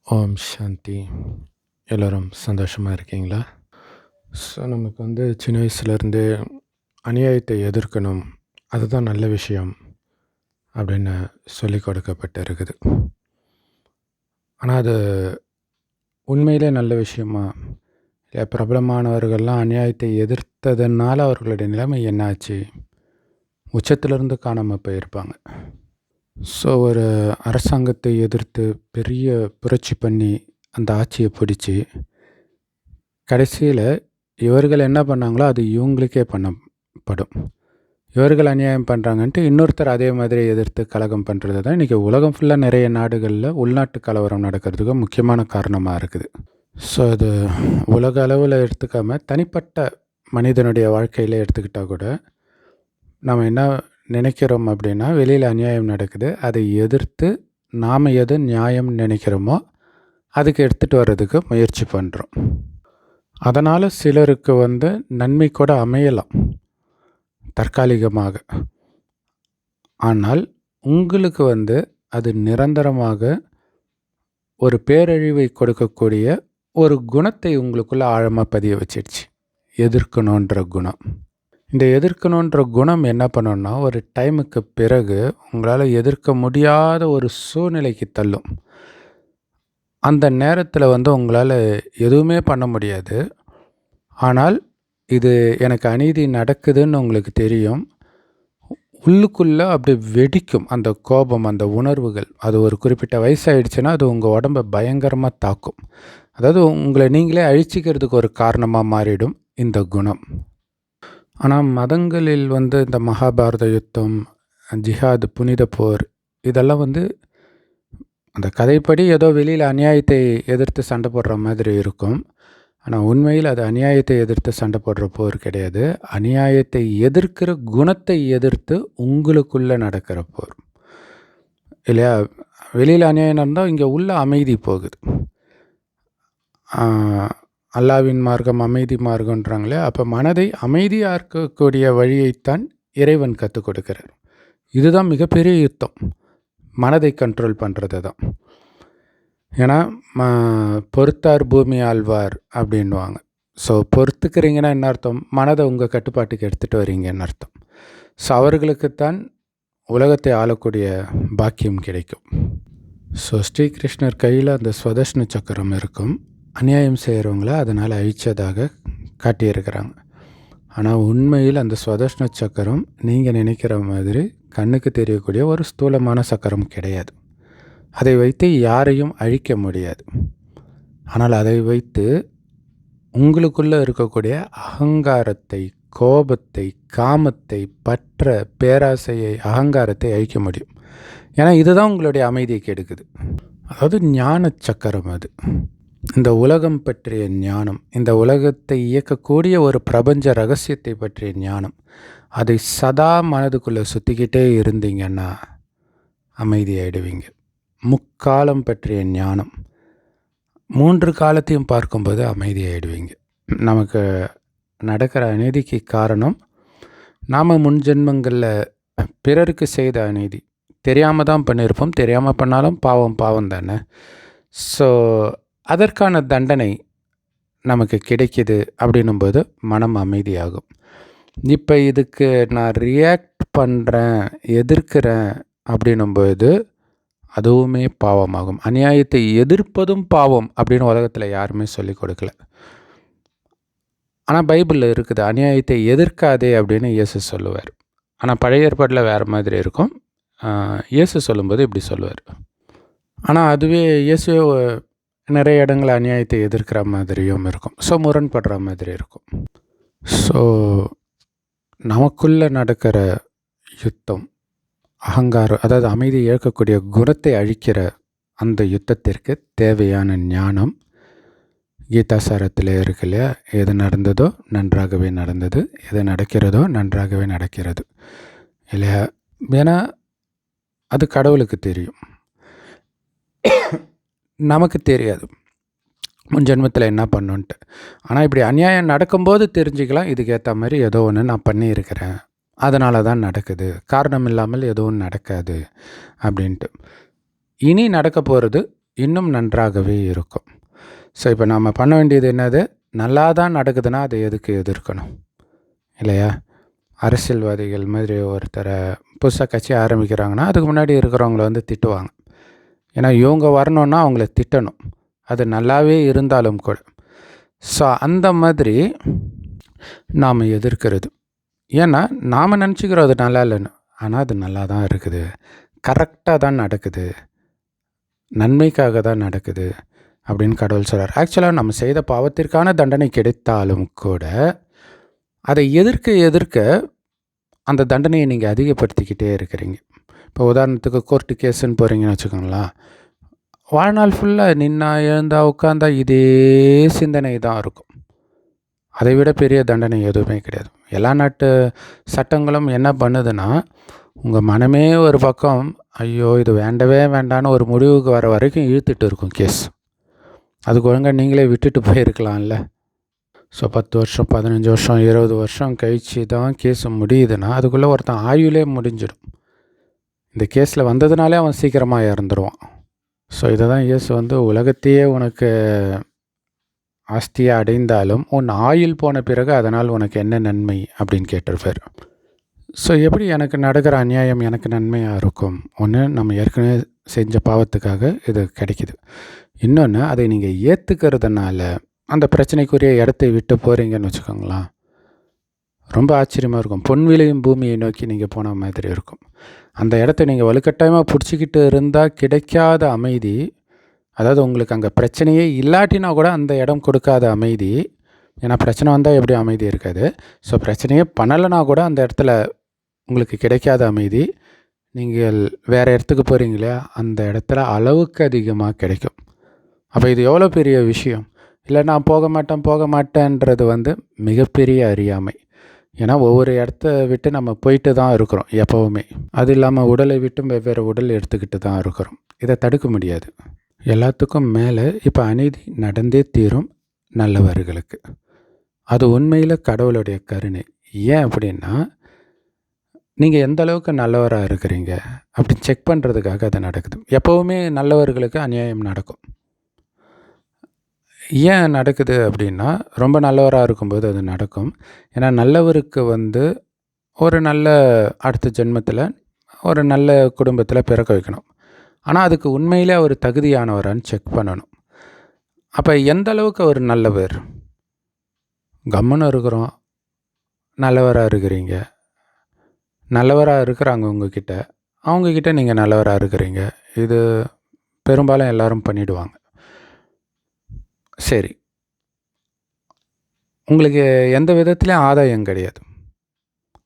ஓம் சாந்தி. எல்லோரும் சந்தோஷமாக இருக்கீங்களா? ஸோ நமக்கு சின்ன வயசுலேருந்தே அநியாயத்தை எதிர்க்கணும், அதுதான் நல்ல விஷயம் அப்படின்னு சொல்லி கொடுக்கப்பட்டு இருக்குது. ஆனால் அது உண்மையிலே நல்ல விஷயமா? இல்லை பிரபலமானவர்கள்லாம் அநியாயத்தை எதிர்த்ததுனால அவர்களுடைய நிலைமை என்னாச்சு? உச்சத்திலிருந்து காணாமல் போயிருப்பாங்க. ஸோ ஒரு அரசாங்கத்தை எதிர்த்து பெரிய புரட்சி பண்ணி அந்த ஆட்சியை பிடிச்சி கடைசியில் இவர்கள் என்ன பண்ணாங்களோ அது இவங்களுக்கே பண்ணப்படும். இவர்கள் அநியாயம் பண்ணுறாங்கன்ட்டு இன்னொருத்தர் அதே மாதிரி எதிர்த்து கலகம் பண்ணுறது தான் இன்றைக்கி உலகம் ஃபுல்லாக நிறைய நாடுகளில் உள்நாட்டு கலவரம் நடக்கிறதுக்கு முக்கியமான காரணமாக இருக்குது. ஸோ அது உலக அளவில் எடுத்துக்காமல் தனிப்பட்ட மனிதனுடைய வாழ்க்கையில் எடுத்துக்கிட்டால் கூட நம்ம என்ன நினைக்கிறோம் அப்படின்னா, வெளியில் அநியாயம் நடக்குது, அதை எதிர்த்து நாம் எது நியாயம் நினைக்கிறோமோ அதுக்கு எடுத்துகிட்டு வர்றதுக்கு முயற்சி பண்ணுறோம். அதனால் சிலருக்கு நன்மை கூட அமையலாம் தற்காலிகமாக. ஆனால் உங்களுக்கு அது நிரந்தரமாக ஒரு பேரழிவை கொடுக்கக்கூடிய ஒரு குணத்தை உங்களுக்குள்ளே ஆழமாக பதிய வச்சிடுச்சு, எதிர்க்கணுன்ற குணம். இந்த எதிர்க்கணுன்ற குணம் என்ன பண்ணணும்னா, ஒரு டைமுக்கு பிறகு உங்களால் எதிர்க்க முடியாத ஒரு சூழ்நிலைக்கு தள்ளும். அந்த நேரத்தில் உங்களால் எதுவுமே பண்ண முடியாது. ஆனால் இது எனக்கு அநீதி நடக்குதுன்னு உங்களுக்கு தெரியும். உள்ளுக்குள்ளே அப்படி வெடிக்கும் அந்த கோபம், அந்த உணர்வுகள். அது ஒரு குறிப்பிட்ட வயசாகிடுச்சுன்னா அது உங்கள் உடம்பை பயங்கரமாக தாக்கும். அதாவது உங்களை நீங்களே அழிச்சிக்கிறதுக்கு ஒரு காரணமாக மாறிடும் இந்த குணம். ஆனால் மதங்களில் இந்த மகாபாரத யுத்தம், ஜிஹாத், புனித போர், இதெல்லாம் அந்த கதைப்படி ஏதோ வெளியில் அநியாயத்தை எதிர்த்து சண்டை போடுற மாதிரி இருக்கும். ஆனால் உண்மையில் அது அநியாயத்தை எதிர்த்து சண்டை போடுற போர் கிடையாது. அநியாயத்தை எதிர்க்கிற குணத்தை எதிர்த்து உங்களுக்குள்ளே நடக்கிற போர் இல்லையா? வெளியில் அநியாயம் நடந்தால் இங்கே உள்ள அமைதி போகுது. அல்லாவின் மார்க்கம் அமைதி மார்க்கம்ன்றாங்களே, அப்போ மனதை அமைதியாக இருக்கக்கூடிய வழியைத்தான் இறைவன் கற்றுக் கொடுக்கிறார். இதுதான் மிகப்பெரிய யுத்தம், மனதை கண்ட்ரோல் பண்ணுறது தான். ஏன்னா பொறுத்தார் பூமி ஆழ்வார் அப்படின்வாங்க. ஸோ பொறுத்துக்கிறீங்கன்னா என்ன அர்த்தம்? மனதை உங்கள் கட்டுப்பாட்டுக்கு எடுத்துகிட்டு வரீங்கன்னு அர்த்தம். ஸோ அவர்களுக்குத்தான் உலகத்தை ஆளக்கூடிய பாக்கியம் கிடைக்கும். ஸோ ஸ்ரீகிருஷ்ணர் கையில் அந்த ஸ்வதர்ஷ்ண சக்கரம் இருக்கும். அநியாயம் செய்கிறவங்கள அதனால் அழிச்சதாக காட்டியிருக்கிறாங்க. ஆனால் உண்மையில் அந்த ஸ்வதர்ஷ்ண சக்கரம் நீங்கள் நினைக்கிற மாதிரி கண்ணுக்கு தெரியக்கூடிய ஒரு ஸ்தூலமான சக்கரம் கிடையாது. அதை வைத்து யாரையும் அழிக்க முடியாது. ஆனால் அதை வைத்து உங்களுக்குள்ளே இருக்கக்கூடிய அகங்காரத்தை, கோபத்தை, காமத்தை, பற்ற, பேராசையை, அகங்காரத்தை அழிக்க முடியும். ஏன்னா இதுதான் உங்களுடைய அமைதியை கெடுக்குது. அதாவது ஞான சக்கரம் அது. இந்த உலகம் பற்றிய ஞானம், இந்த உலகத்தை இயக்கக்கூடிய ஒரு பிரபஞ்ச ரகசியத்தை பற்றிய ஞானம், அதை சதா மனதுக்குள்ளே சுற்றிக்கிட்டே இருந்தீங்கன்னா அமைதியாயிடுவீங்க. முக்காலம் பற்றிய ஞானம், 3 காலத்தையும் பார்க்கும்போது அமைதியாயிடுவீங்க. நமக்கு நடக்கிற அநீதிக்கு காரணம் நாம் முன் ஜென்மங்களில் பிறருக்கு செய்த அநீதி. தெரியாமல் தான் பண்ணியிருப்போம். தெரியாமல் பண்ணாலும் பாவம் தானே. ஸோ அதற்கான தண்டனை நமக்கு கிடைக்கிது அப்படின்னும்போது மனம் அமைதியாகும். இப்போ இதுக்கு நான் ரியாக்ட் பண்ணுறேன், எதிர்க்கிறேன் அப்படின்னும்போது அதுவுமே பாவமாகும். அநியாயத்தை எதிர்ப்பதும் பாவம் அப்படின்னு உலகத்தில் யாருமே சொல்லிக் கொடுக்கல. ஆனால் பைபிளில் இருக்குது, அநியாயத்தை எதிர்க்காதே அப்படின்னு இயேசு சொல்லுவார். ஆனால் பழைய ஏற்பாட்டில் வேறு மாதிரி இருக்கும். இயேசு சொல்லும்போது இப்படி சொல்லுவார். ஆனால் அதுவே இயேசுவே நிறைய இடங்களில் அநியாயத்தை எதிர்க்கிற மாதிரியும் இருக்கும். ஸோ முரண்படுற மாதிரி இருக்கும். ஸோ நமக்குள்ளே நடக்கிற யுத்தம், அகங்காரம், அதாவது அமைதியை இழக்கக்கூடிய குணத்தை அழிக்கிற அந்த யுத்தத்திற்கு தேவையான ஞானம் கீதா சாரத்தில் இருக்கு இல்லையா? எது நடந்ததோ நன்றாகவே நடந்தது, எது நடக்கிறதோ நன்றாகவே நடக்கிறது இல்லையா? ஏன்னா அது கடவுளுக்கு தெரியும், நமக்கு தெரியாது முன் ஜென்மத்தில் என்ன பண்ணுன்ட்டு. ஆனால் இப்படி அநியாயம் நடக்கும்போது தெரிஞ்சுக்கலாம், இதுக்கு ஏற்ற மாதிரி ஏதோ ஒன்று நான் பண்ணியிருக்கிறேன், அதனால தான் நடக்குது, காரணம் இல்லாமல் எதுவும் நடக்காது அப்படின்ட்டு. இனி நடக்க போகிறது இன்னும் நன்றாகவே இருக்கும். ஸோ இப்போ நம்ம பண்ண வேண்டியது என்னது? நல்லா தான் நடக்குதுன்னா அதை எதுக்கு எதிர்க்கணும் இல்லையா? அரசியல்வாதிகள் மாதிரி ஒருத்தரை புதுசாக கட்சி ஆரம்பிக்கிறாங்கன்னா அதுக்கு முன்னாடி இருக்கிறவங்கள வந்து திட்டுவாங்க. ஏன்னா இவங்க வரணுன்னா அவங்கள திட்டணும், அது நல்லாவே இருந்தாலும் கூட. ஸோ அந்த மாதிரி நாம் எதிர்க்கிறது. ஏன்னா நாம் நினச்சிக்கிறோம் அது நல்லா இல்லைன்னு, ஆனால் அது நல்லா தான் இருக்குது, கரெக்டாக தான் நடக்குது, நன்மைக்காக தான் நடக்குது அப்படின்னு கடவுள் சொல்கிறார். ஆக்சுவலாக நம்ம செய்த பாவத்திற்கான தண்டனை கிடைத்தாலும் கூட அதை எதிர்க்க அந்த தண்டனையை நீங்கள் அதிகப்படுத்திக்கிட்டே இருக்கிறீங்க. இப்போ உதாரணத்துக்கு கோர்ட்டு கேஸுன்னு போகிறீங்கன்னு வச்சுக்கோங்களேன், வாழ்நாள் ஃபுல்லாக நின்னா எழுந்தா உட்காந்தா இதே சிந்தனை தான் இருக்கும். அதை விட பெரிய தண்டனை எதுவுமே கிடையாது. எல்லா நாட்டு சட்டங்களும் என்ன பண்ணுதுன்னா, உங்கள் மனமே ஒரு பக்கம் ஐயோ இது வேண்டவே வேண்டான்னு ஒரு முடிவுக்கு வர வரைக்கும் இழுத்துட்டு இருக்கும் கேஸ். அதுக்கு ஒழுங்காக நீங்களே விட்டுட்டு போயிருக்கலாம்ல. ஸோ 10 வருஷம் 15 வருஷம் 20 வருஷம் கழித்து தான் கேஸ் முடியுதுன்னா அதுக்குள்ளே ஒருத்தன் ஆயுளே முடிஞ்சிடும். இந்த கேஸில் வந்ததுனாலே அவன் சீக்கிரமாக இறந்துருவான். ஸோ இதை தான் இயேசு வந்து உலகத்தையே உனக்கு ஆஸ்தியாக அடைந்தாலும் உன் ஆயுள் போன பிறகு அதனால் உனக்கு என்ன நன்மை அப்படின்னு கேட்டிருப்பார். ஸோ எப்படி எனக்கு நடக்கிற அநியாயம் எனக்கு நன்மையாக இருக்கும்? ஒன்று, நம்ம ஏற்கனவே செஞ்ச பாவத்துக்காக இது கிடைக்கிது. இன்னொன்று, அதை நீங்கள் ஏற்றுக்கிறதுனால அந்த பிரச்சனைக்குரிய இடத்தை விட்டு போகிறீங்கன்னு வச்சுக்கோங்களேன், ரொம்ப ஆச்சரியமாக இருக்கும். பொன்விளையும் பூமியை நோக்கி நீங்கள் போன மாதிரி இருக்கும். அந்த இடத்த நீங்கள் வலுக்கட்டாயமாக பிடிச்சிக்கிட்டு இருந்தால் கிடைக்காத அமைதி, அதாவது உங்களுக்கு அங்கே பிரச்சனையே இல்லாட்டினா கூட அந்த இடம் கொடுக்காத அமைதி. ஏன்னா பிரச்சனை வந்தால் எப்படி அமைதி இருக்காது. ஸோ பிரச்சனையே பண்ணலைனா கூட அந்த இடத்துல உங்களுக்கு கிடைக்காத அமைதி நீங்கள் வேறு இடத்துக்கு போகிறீங்களே அந்த இடத்துல அளவுக்கு அதிகமாக கிடைக்கும். அப்போ இது எவ்வளோ பெரிய விஷயம் இல்லை? நான் போக மாட்டேன்றது வந்து மிகப்பெரிய அறியாமை. ஏன்னா ஒவ்வொரு இடத்த விட்டு நம்ம போயிட்டு தான் இருக்கிறோம் எப்போவுமே. அது இல்லாமல் உடலை விட்டும் வெவ்வேறு உடல் எடுத்துக்கிட்டு தான் இருக்கிறோம். இதை தடுக்க முடியாது. எல்லாத்துக்கும் மேலே இப்போ அநீதி நடந்தே தீரும் நல்லவர்களுக்கு. அது உண்மையில் கடவுளுடைய கருணை. ஏன் அப்படின்னா, நீங்கள் எந்த அளவுக்கு நல்லவராக இருக்கிறீங்க அப்படி செக் பண்ணுறதுக்காக அது நடக்குது. எப்போவுமே நல்லவர்களுக்கு அநியாயம் நடக்கும். ஏன் நடக்குது அப்படின்னா, ரொம்ப நல்லவராக இருக்கும்போது அது நடக்கும். ஏன்னா நல்லவருக்கு வந்து ஒரு நல்ல அடுத்த ஜென்மத்தில் ஒரு நல்ல குடும்பத்தில் பிறக்க வைக்கணும். ஆனால் அதுக்கு உண்மையிலே அவர் தகுதியானவரான்னு செக் பண்ணணும். அப்போ எந்த அளவுக்கு அவர் நல்லவர்? கம்முன்னு இருக்கிறோம், நல்லவராக இருக்கிறீங்க, நல்லவராக இருக்கிறாங்க உங்ககிட்ட, அவங்கக்கிட்ட நீங்கள் நல்லவராக இருக்கிறீங்க. இது பெரும்பாலும் எல்லோரும் பண்ணிவிடுவாங்க. சரி, உங்களுக்கு எந்த விதத்துலேயும் ஆதாயம் கிடையாது,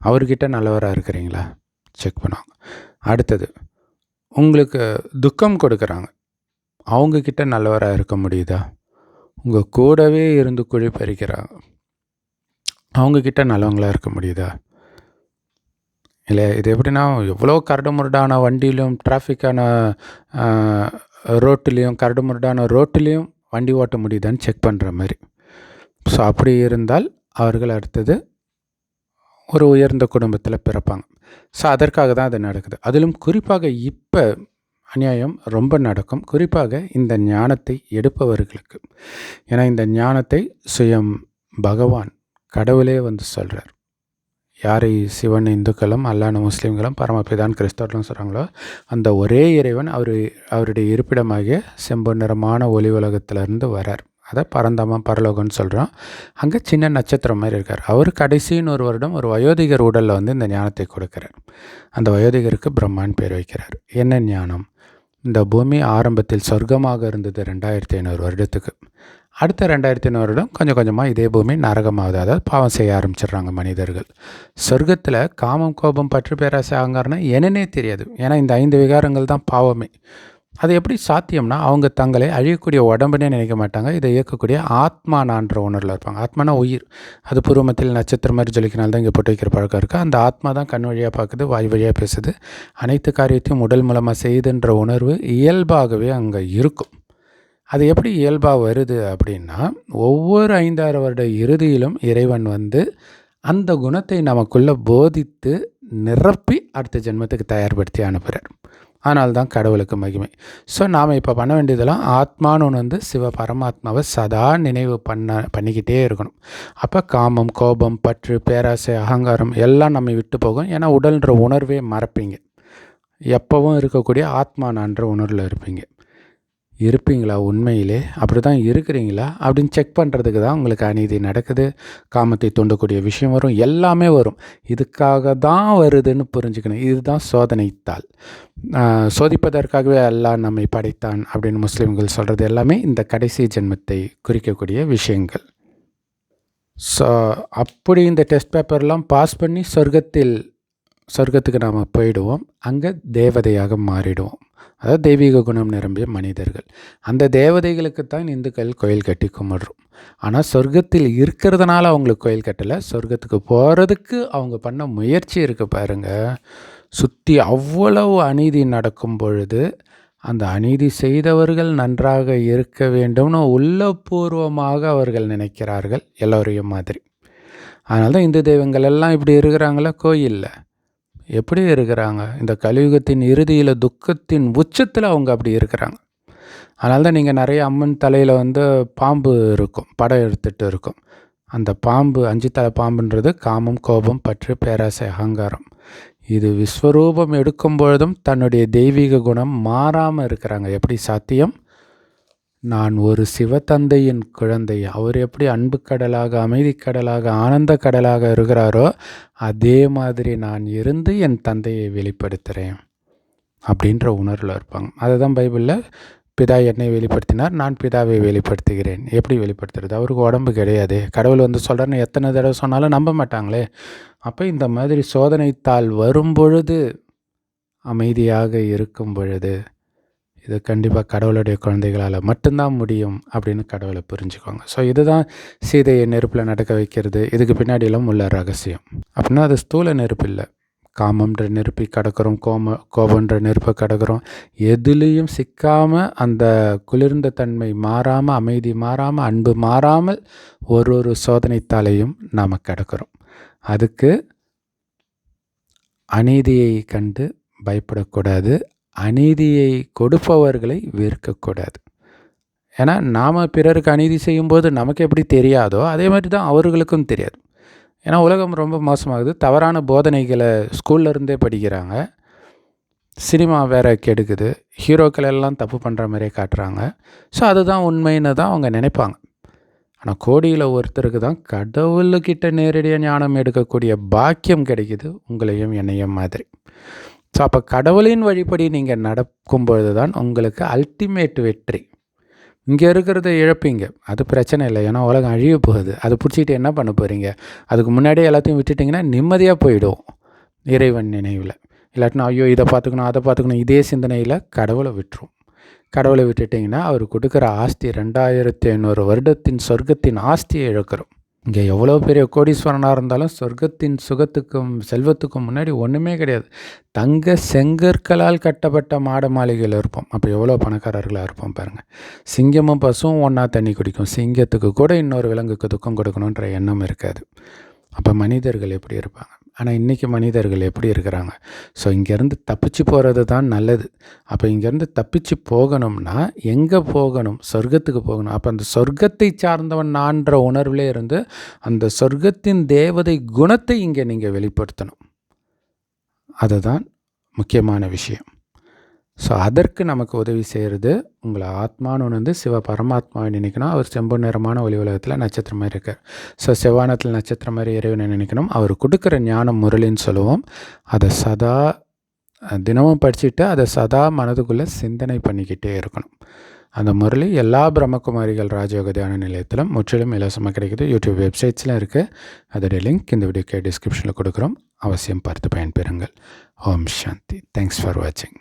அவர்கிட்ட நல்லவராக இருக்கிறீங்களா செக் பண்ணுவாங்க. அடுத்தது, உங்களுக்கு துக்கம் கொடுக்குறாங்க, அவங்கக்கிட்ட நல்லவராக இருக்க முடியுதா? உங்கள் கூடவே இருந்து குழி பறிக்கிறாங்க, அவங்கக்கிட்ட நல்லவங்களாக இருக்க முடியுதா? இல்லை, இது எப்படின்னா எவ்வளோ கரடுமுரடான வண்டியிலும் டிராஃபிக்கான ரோட்டுலேயும் கரடுமுரடான ரோட்டுலேயும் வண்டி ஓட்ட முடியுதான்னு செக் பண்ணுற மாதிரி. ஸோ அப்படி இருந்தால் அவர்கள் அடுத்தது ஒரு உயர்ந்த குடும்பத்தில் பிறப்பாங்க. ஸோ அதற்காக தான் அது நடக்குது. அதிலும் குறிப்பாக இப்போ அநியாயம் ரொம்ப நடக்கும், குறிப்பாக இந்த ஞானத்தை எடுப்பவர்களுக்கு. ஏன்னா இந்த ஞானத்தை சுயம் பகவான் கடவுளே வந்து சொல்கிறார். யாரை சிவன் இந்துக்களும் அல்லாஹ் முஸ்லீம்களும் பரமபிதான் கிறிஸ்தவர்களும் சொல்கிறாங்களோ அந்த ஒரே இறைவன் அவருடைய இருப்பிடமாகிய செம்பொன் நிறமான ஒளி உலகத்திலேருந்து வரார். அதை பரந்தாமம் பரலோகம்னு சொல்கிறோம். அங்கே சின்ன நட்சத்திரம் மாதிரி இருக்கார். அவர் கடைசின்னு ஒரு வருடம் ஒரு வயோதிகர் உடலில் வந்து இந்த ஞானத்தை கொடுக்குறார். அந்த வயோதிகருக்கு பிரம்மான்னு பேர் வைக்கிறார். என்ன ஞானம்? இந்த பூமி ஆரம்பத்தில் சொர்க்கமாக இருந்தது 2500 வருடத்துக்கு. அடுத்த 2500 வருடம் கொஞ்சம் கொஞ்சமாக இதே பூமி நரகமாகுது. அதாவது பாவம் செய்ய ஆரம்பிச்சிடுறாங்க மனிதர்கள். சொர்க்கத்தில் காமம், கோபம், பற்று, பேராசை, அகங்காரம்னா என்னன்னே தெரியாது. ஏன்னா இந்த 5 விகாரங்கள் தான் பாவமே. அது எப்படி சாத்தியம்னா, அவங்க தங்களை அழியக்கூடிய உடம்புனே நினைக்க மாட்டாங்க. இதை இயக்கக்கூடிய ஆத்மானான்ற உணர்வில் இருப்பாங்க. ஆத்மானா உயிர். அது பூர்வமத்தில் நட்சத்திரம் மாதிரி ஜொலிக்கினால தான் இங்கே போட்டு வைக்கிற பழக்கம் இருக்குது. அந்த ஆத்மா தான் கண் வழியாக பார்க்குது, வாய் வழியாக பேசுது, அனைத்து காரியத்தையும் உடல் மூலமாக செய்யுதுன்ற உணர்வு இயல்பாகவே அங்கே இருக்கும். அது எப்படி இயல்பாக வருது அப்படின்னா, ஒவ்வொரு 5-6 வருட இறுதியிலும் இறைவன் வந்து அந்த குணத்தை நமக்குள்ளே போதித்து நிரப்பி அடுத்த ஜென்மத்துக்கு தயார்படுத்தி அனுப்புகிறார். அதனால தான் கடவுளுக்கு மகிமை. ஸோ நாம் இப்போ பண்ண வேண்டியதெல்லாம் ஆத்மான்னு ஒன்று வந்து சிவ பரமாத்மாவை சதா நினைவு பண்ணிக்கிட்டே இருக்கணும். அப்போ காமம், கோபம், பற்று, பேராசை, அகங்காரம் எல்லாம் நம்மை விட்டு போகும். ஏன்னா உடல்ன்ற உணர்வே மறப்பீங்க. எப்போவும் இருக்கக்கூடிய ஆத்மா நான்ற உணர்வில் இருப்பீங்களா உண்மையிலே அப்படி தான் இருக்கிறீங்களா அப்படின்னு செக் பண்ணுறதுக்கு தான் உங்களுக்கு அநீதி நடக்குது, காமத்தை தூண்டக்கூடிய விஷயம் வரும், எல்லாமே வரும். இதுக்காக தான் வருதுன்னு புரிஞ்சுக்கணும். இதுதான் சோதனைத்தாள். சோதிப்பதற்காகவே அல்லாஹ் நம்மை படைத்தான் அப்படின்னு முஸ்லீம்கள் சொல்கிறது எல்லாமே இந்த கடைசி ஜென்மத்தை குறிக்கக்கூடிய விஷயங்கள். ஸோ அப்படி இந்த டெஸ்ட் பேப்பர்லாம் பாஸ் பண்ணி சொர்க்கத்துக்கு நாம் போயிடுவோம். அங்கே தேவதையாக மாறிடுவோம். அதாவது தெய்வீக குணம் நிரம்பிய மனிதர்கள். அந்த தேவதைகளுக்குத்தான் இந்துக்கள் கோயில் கட்டி கும்பிடுறோம். ஆனால் சொர்க்கத்தில் இருக்கிறதுனால அவங்களுக்கு கோயில் கட்டலை. சொர்க்கத்துக்கு போகிறதுக்கு அவங்க பண்ண முயற்சி இருக்குது பாருங்கள். சுற்றி அவ்வளவு அநீதி நடக்கும் பொழுது அந்த அநீதி செய்தவர்கள் நன்றாக இருக்க வேண்டும்னு உள்ளபூர்வமாக அவர்கள் நினைக்கிறார்கள், எல்லோரையும் மாதிரி. அதனால தான் இந்து தெய்வங்கள் எல்லாம் இப்படி இருக்கிறாங்களா கோயிலில்? எப்படி இருக்கிறாங்க? இந்த கலியுகத்தின் இறுதியில் துக்கத்தின் உச்சத்தில் அவங்க அப்படி இருக்கிறாங்க. அதனால தான் நீங்கள் நிறைய அம்மன் தலையில் வந்து பாம்பு இருக்கும், படம் எடுத்துகிட்டு இருக்கும். அந்த பாம்பு 5 தலை பாம்புன்றது காமம், கோபம், பற்று, பேராசை, அகங்காரம். இது விஸ்வரூபம் எடுக்கும் பொழுதும் தன்னுடைய தெய்வீக குணம் மாறாமல் இருக்கிறாங்க. எப்படி சாத்தியம்? நான் ஒரு சிவத்தந்தையின் குழந்தை. அவர் எப்படி அன்பு கடலாக, அமைதி கடலாக, ஆனந்த கடலாக இருக்கிறாரோ அதே மாதிரி நான் இருந்து என் தந்தையை வெளிப்படுத்துகிறேன் அப்படின்ற உணர்வில் இருப்பாங்க. அதுதான் பைபிளில் பிதா என்னை வெளிப்படுத்தினார், நான் பிதாவை வெளிப்படுத்துகிறேன். எப்படி வெளிப்படுத்துறது? அவருக்கு உடம்பு கிடையாது. கடவுள் வந்து சொல்கிறேன்னு எத்தனை தடவை சொன்னாலும் நம்ப மாட்டாங்களே. அப்போ இந்த மாதிரி சோதனைத்தாள் வரும்பொழுது, அமைதியாக இருக்கும் பொழுது, இது கண்டிப்பாக கடவுளுடைய குழந்தைகளால் மட்டும்தான் முடியும் அப்படின்னு கடவுளை புரிஞ்சுக்கோங்க. ஸோ இதுதான் சீதையை நெருப்பில் நடக்க வைக்கிறது. இதுக்கு பின்னாடியெல்லாம் உள்ள ரகசியம். அப்படின்னா அது ஸ்தூல நெருப்பு இல்லை. காமன்ற நெருப்பை கடக்கிறோம், கோபன்ற நெருப்பை கடக்கிறோம். எதுலேயும் சிக்காமல் அந்த குளிர்ந்த தன்மை மாறாமல், அமைதி மாறாமல், அன்பு மாறாமல் ஒரு சோதனைத்தாலையும் நாம் கடக்கிறோம். அதுக்கு அநீதியை கண்டு பயப்படக்கூடாது, அநீதியை கொடுப்பவர்களை வெறுக்கக்கூடாது. ஏன்னா நாம் பிறருக்கு அநீதி செய்யும்போது நமக்கு எப்படி தெரியாதோ அதே மாதிரி தான் அவர்களுக்கும் தெரியாது. ஏன்னா உலகம் ரொம்ப மோசமாகுது. தவறான போதனைகளை ஸ்கூல்லேருந்தே படிக்கிறாங்க. சினிமா வேறு கெடுக்குது. ஹீரோக்கள் எல்லாம் தப்பு பண்ணுற மாதிரியே காட்டுறாங்க. ஸோ அதுதான் உண்மைன்னு தான் அவங்க நினைப்பாங்க. ஆனால் கோடியில் ஒருத்தருக்கு தான் கடவுள்கிட்ட நேரடியாக ஞானம் எடுக்கக்கூடிய பாக்கியம் கிடைக்குது, உங்களையும் என்னையும் மாதிரி. ஸோ அப்போ கடவுளின் வழிபடி நீங்கள் நடக்கும்பொழுது தான் உங்களுக்கு அல்டிமேட் வெற்றி. இங்கே இருக்கிறத இழப்பீங்க, அது பிரச்சனை இல்லை. ஏன்னா உலகம் அழிய போகுது. அதை பிடிச்சிக்கிட்டு என்ன பண்ண போகிறீங்க? அதுக்கு முன்னாடியே எல்லாத்தையும் விட்டுட்டிங்கன்னா நிம்மதியாக போயிடும் இறைவன் நினைவில். இல்லாட்டினா ஐயோ இதை பார்த்துக்கணும், அதை பார்த்துக்கணும், இதே சிந்தனையில் கடவுளை விட்டுரும். கடவுளை விட்டுட்டிங்கன்னா அவர் கொடுக்குற ஆஸ்தி 2500 வருடத்தின் சொர்க்கத்தின் ஆஸ்தியை இழக்கிறோம். இங்கே எவ்வளோ பெரிய கோடீஸ்வரனாக இருந்தாலும் சொர்க்கத்தின் சுகத்துக்கும் செல்வத்துக்கும் முன்னாடி ஒன்றுமே கிடையாது. தங்க செங்கற்களால் கட்டப்பட்ட மாட மாளிகையில் இருப்போம். அப்போ எவ்வளோ பணக்காரர்களாக இருப்போம் பாருங்கள். சிங்கமும் பசுவும் ஒன்றா தண்ணி குடிக்கும். சிங்கத்துக்கு கூட இன்னொரு விலங்குக்கு துக்கம் கொடுக்கணுன்ற எண்ணம் இருக்காது. அப்போ மனிதர்கள் எப்படி இருப்பாங்க? ஆனால் இன்றைக்கி மனிதர்கள் எப்படி இருக்கிறாங்க? ஸோ இங்கேருந்து தப்பிச்சு போகிறது தான் நல்லது. அப்போ இங்கேருந்து தப்பிச்சு போகணும்னா எங்கே போகணும்? சொர்க்கத்துக்கு போகணும். அப்போ அந்த சொர்க்கத்தை சார்ந்தவன் நான்ற உணர்விலே இருந்து அந்த சொர்க்கத்தின் தேவதை குணத்தை இங்கே நீங்கள் வெளிப்படுத்தணும். அதுதான் முக்கியமான விஷயம். ஸோ அதற்கு நமக்கு உதவி செய்கிறது உங்களை ஆத்மான்னு வந்து சிவ பரமாத்மாவை நினைக்கணும். அவர் செம்பு நிறமான ஒளி உலகத்தில் நட்சத்திரம் மாதிரி இருக்கார். ஸோ செவ்வானத்தில் நட்சத்திரம் மாதிரி இறைவனை நினைக்கணும். அவர் கொடுக்குற ஞானம் முரளின்னு சொல்லுவோம். அதை சதா தினமும் படிச்சுட்டு அதை சதா மனதுக்குள்ளே சிந்தனை பண்ணிக்கிட்டே இருக்கணும். அந்த முரளி எல்லா பிரம்மகுமாரிகள் ராஜயோக தியான நிலையத்திலும் முற்றிலும் இலவசமாக கிடைக்குது. யூடியூப் வெப்சைட்ஸ்லாம் இருக்குது. அதோடைய லிங்க் இந்த வீடியோக்கு டிஸ்கிரிப்ஷனில் கொடுக்குறோம். அவசியம் பார்த்து பயன்பெறுங்கள். ஓம் சாந்தி. தேங்க்ஸ் ஃபார் வாட்சிங்.